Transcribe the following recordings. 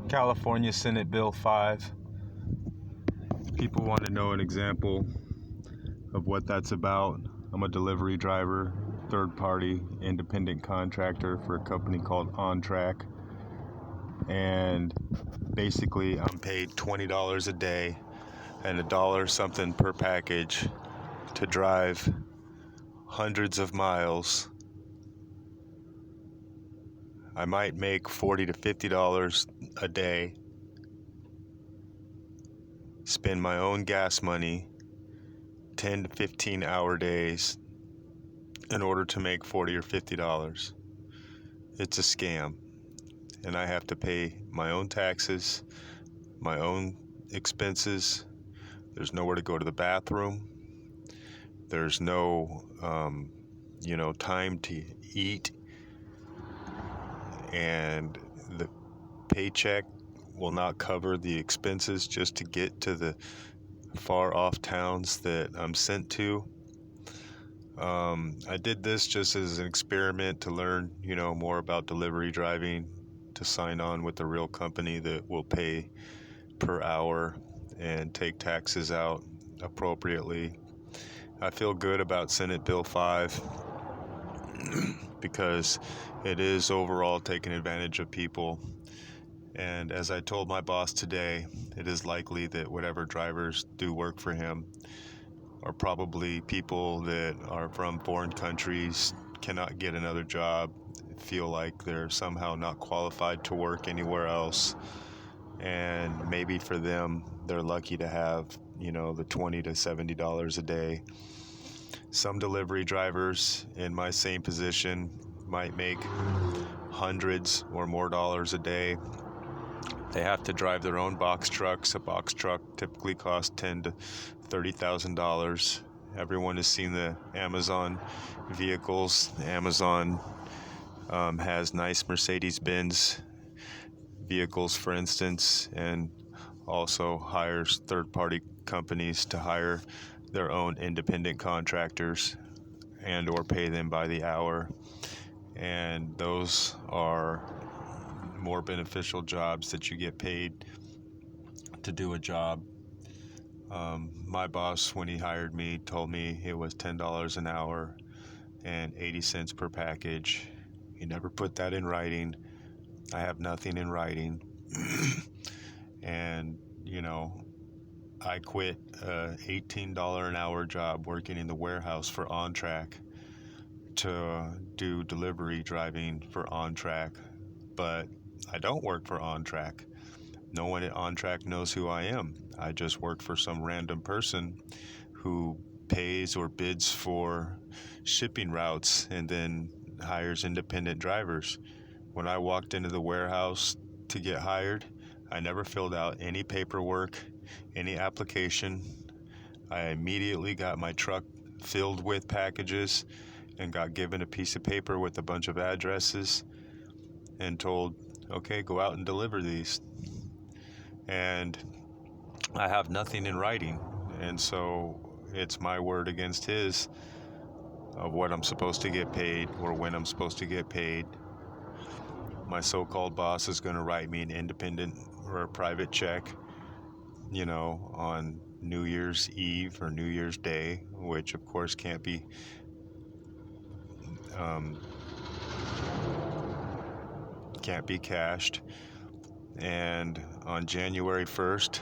California Senate Bill 5. People want to know an example of what that's about. I'm a delivery driver, third-party independent contractor for a company called ontrac. And basically, I'm paid $20 a day and $1 something per package to drive hundreds of miles. I might make $40 to $50 a day, spend my own gas money, 10 to 15 hour days in order to make $40 or $50. It's a scam. And I have to pay my own taxes, my own expenses. There's nowhere to go to the bathroom. There's no, time to eat. And the paycheck will not cover the expenses just to get to the far off towns that I'm sent to. I did this just as an experiment to learn, more about delivery driving, to sign on with a real company that will pay per hour and take taxes out appropriately. I feel good about Senate Bill 5 because it is overall taking advantage of people. And as I told my boss today, it is likely that whatever drivers do work for him are probably people that are from foreign countries, cannot get another job, feel like they're somehow not qualified to work anywhere else. And maybe for them, they're lucky to have, the $20 to $70 a day. Some delivery drivers in my same position might make hundreds or more dollars a day. They have to drive their own box trucks. A box truck typically costs $10,000 to $30,000. Everyone has seen the Amazon vehicles. Amazon has nice Mercedes-Benz vehicles, for instance, and also hires third-party companies to hire their own independent contractors and or pay them by the hour. And those are more beneficial jobs that you get paid to do a job. My boss, when he hired me, told me it was $10 an hour and 80 cents per package. He never put that in writing. I have nothing in writing. And, I quit a $18 an hour job working in the warehouse for ontrac to do delivery driving for ontrac. But I don't work for ontrac. No one at ontrac knows who I am. I just work for some random person who pays or bids for shipping routes and then hires independent drivers. When I walked into the warehouse to get hired, I never filled out any paperwork, any application. I immediately got my truck filled with packages and got given a piece of paper with a bunch of addresses and told, okay, go out and deliver these. And I have nothing in writing. And so it's my word against his of what I'm supposed to get paid or when I'm supposed to get paid. My so-called boss is going to write me an independent or a private check, on New Year's Eve or New Year's Day, which of course can't be cashed. And on January 1st,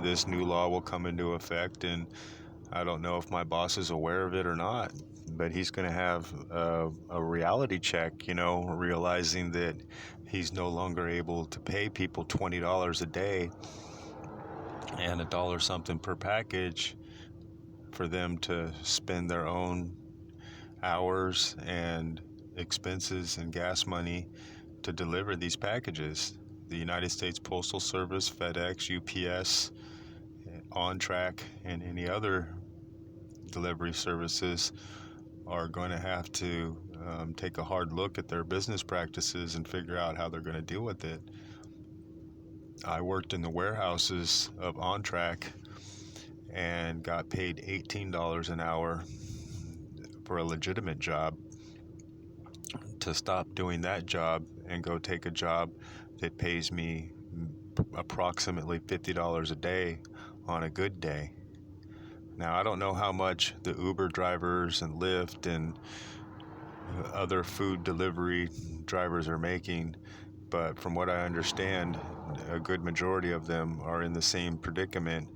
this new law will come into effect, and I don't know if my boss is aware of it or not, but he's going to have a reality check, realizing that he's no longer able to pay people $20 a day and $1 something per package for them to spend their own hours and expenses and gas money to deliver these packages. The United States Postal Service, FedEx, UPS, ontrac, and any other delivery services are going to have to take a hard look at their business practices and figure out how they're going to deal with it. I worked in the warehouses of ontrac and got paid $18 an hour for a legitimate job. To stop doing that job and go take a job that pays me approximately $50 a day on a good day. Now, I don't know how much the Uber drivers and Lyft and other food delivery drivers are making, but from what I understand, a good majority of them are in the same predicament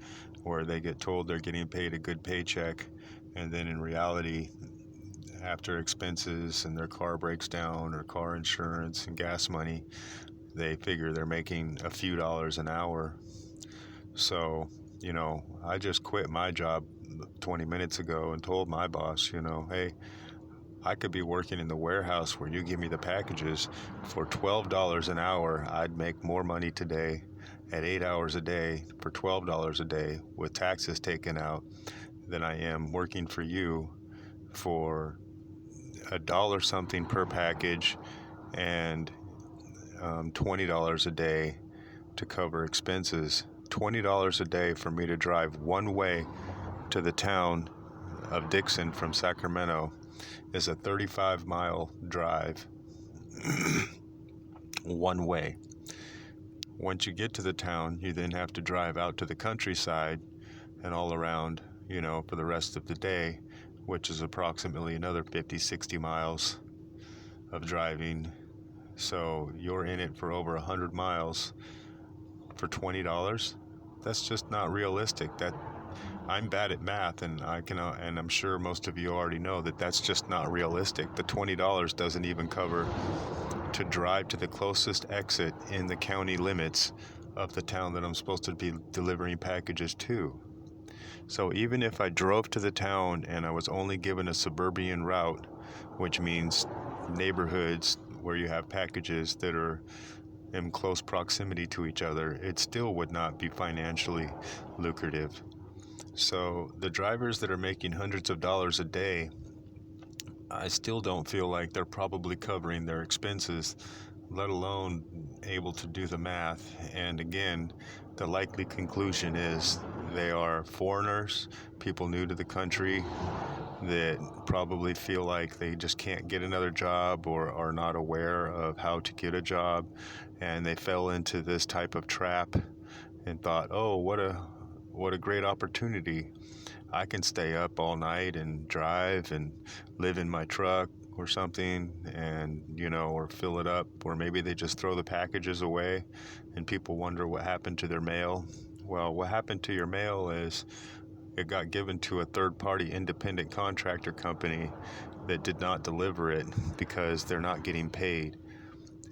where they get told they're getting paid a good paycheck, and then in reality, after expenses and their car breaks down or car insurance and gas money, they figure they're making a few dollars an hour. So, I just quit my job 20 minutes ago and told my boss, hey, I could be working in the warehouse where you give me the packages for $12 an hour. I'd make more money today at 8 hours a day for $12 a day with taxes taken out than I am working for you for a dollar something per package and $20 a day to cover expenses. $20 a day for me to drive one way to the town of Dixon from Sacramento is a 35-mile drive one way. Once you get to the town, you then have to drive out to the countryside and all around, for the rest of the day, which is approximately another 50, 60 miles of driving. So you're in it for over 100 miles for $20. That's just not realistic. I'm bad at math, and and I'm sure most of you already know that that's just not realistic. The $20 doesn't even cover to drive to the closest exit in the county limits of the town that I'm supposed to be delivering packages to. So even if I drove to the town and I was only given a suburban route, which means neighborhoods where you have packages that are in close proximity to each other, it still would not be financially lucrative. So the drivers that are making hundreds of dollars a day, I still don't feel like they're probably covering their expenses, let alone able to do the math. And again, the likely conclusion is they are foreigners, people new to the country that probably feel like they just can't get another job or are not aware of how to get a job, and they fell into this type of trap and thought, oh, what a great opportunity. I can stay up all night and drive and live in my truck or something, and or fill it up, or maybe they just throw the packages away and people wonder what happened to their mail. Well, what happened to your mail is it got given to a third-party independent contractor company that did not deliver it because they're not getting paid.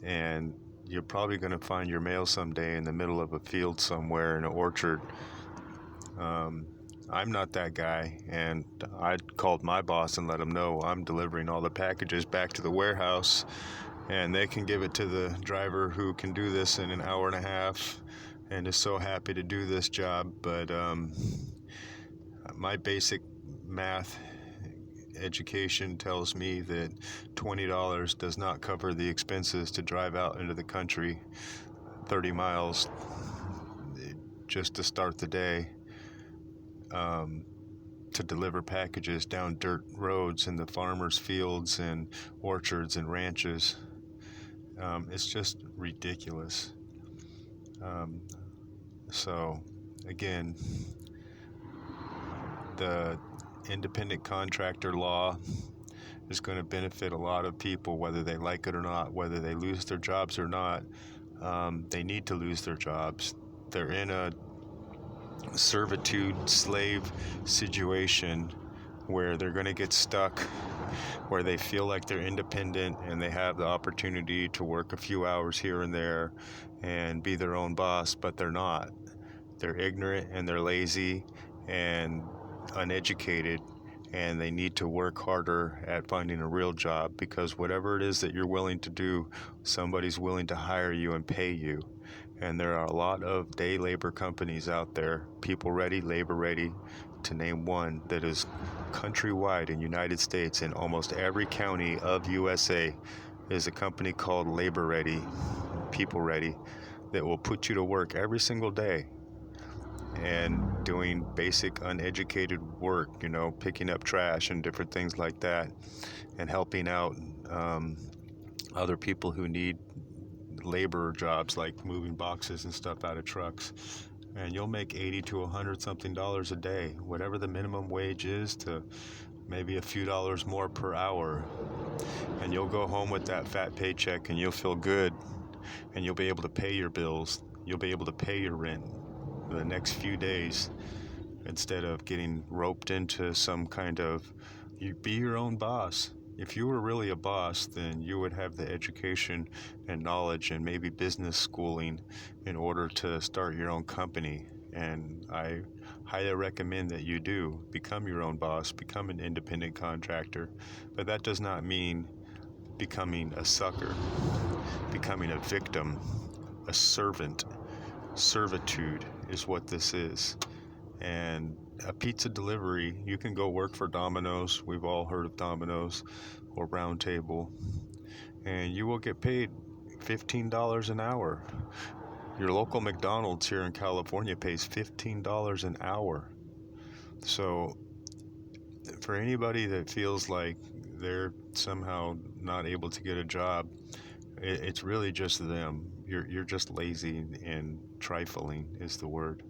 And you're probably going to find your mail someday in the middle of a field somewhere in an orchard. I'm not that guy, and I called my boss and let him know I'm delivering all the packages back to the warehouse, and they can give it to the driver who can do this in an hour and a half and is so happy to do this job. But my basic math education tells me that $20 does not cover the expenses to drive out into the country 30 miles just to start the day, to deliver packages down dirt roads in the farmers' fields and orchards and ranches. It's just ridiculous. So again, the independent contractor law is going to benefit a lot of people, whether they like it or not, whether they lose their jobs or not. They need to lose their jobs. They're in a servitude slave situation where they're going to get stuck, where they feel like they're independent and they have the opportunity to work a few hours here and there and be their own boss, but they're not. They're ignorant and they're lazy and uneducated, and they need to work harder at finding a real job, because whatever it is that you're willing to do, somebody's willing to hire you and pay you. And there are a lot of day labor companies out there, People Ready, Labor Ready, to name one, that is countrywide in United States. In almost every county of USA is a company called Labor Ready, People Ready, that will put you to work every single day and doing basic uneducated work, picking up trash and different things like that, and helping out other people who need labor jobs like moving boxes and stuff out of trucks, and you'll make 80 to 100 something dollars a day, whatever the minimum wage is, to maybe a few dollars more per hour. And you'll go home with that fat paycheck and you'll feel good, and you'll be able to pay your bills. You'll be able to pay your rent the next few days, instead of getting roped into some kind of, you be your own boss. If you were really a boss, then you would have the education and knowledge and maybe business schooling in order to start your own company. And I highly recommend that you do become your own boss, become an independent contractor. But that does not mean becoming a sucker, becoming a victim, a servant. Servitude is what this is. And a pizza delivery, you can go work for Domino's. We've all heard of Domino's or Round Table, and you will get paid $15 an hour. Your local McDonald's here in California pays $15 an hour. So for anybody that feels like they're somehow not able to get a job, it's really just them. You're just lazy and trifling is the word.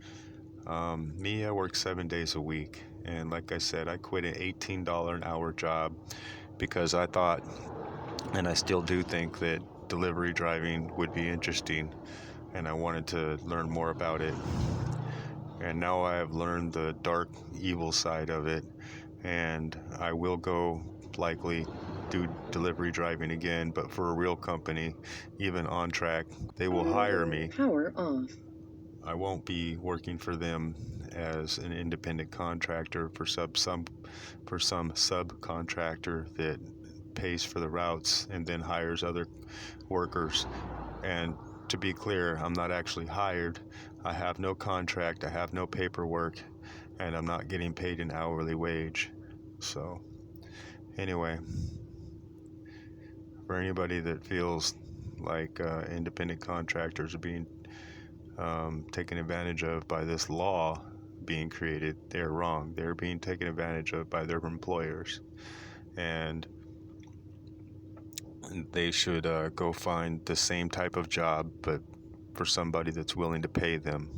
Me, I work 7 days a week, and like I said, I quit an $18 an hour job because I thought, and I still do think, that delivery driving would be interesting, and I wanted to learn more about it. And now I have learned the dark, evil side of it, and I will go likely do delivery driving again, but for a real company, even ontrac. They will hire me. Power off. I won't be working for them as an independent contractor for some subcontractor that pays for the routes and then hires other workers. And to be clear, I'm not actually hired. I have no contract, I have no paperwork, and I'm not getting paid an hourly wage. So anyway, for anybody that feels like independent contractors are being taken advantage of by this law being created, they're wrong. They're being taken advantage of by their employers, and they should go find the same type of job, but for somebody that's willing to pay them.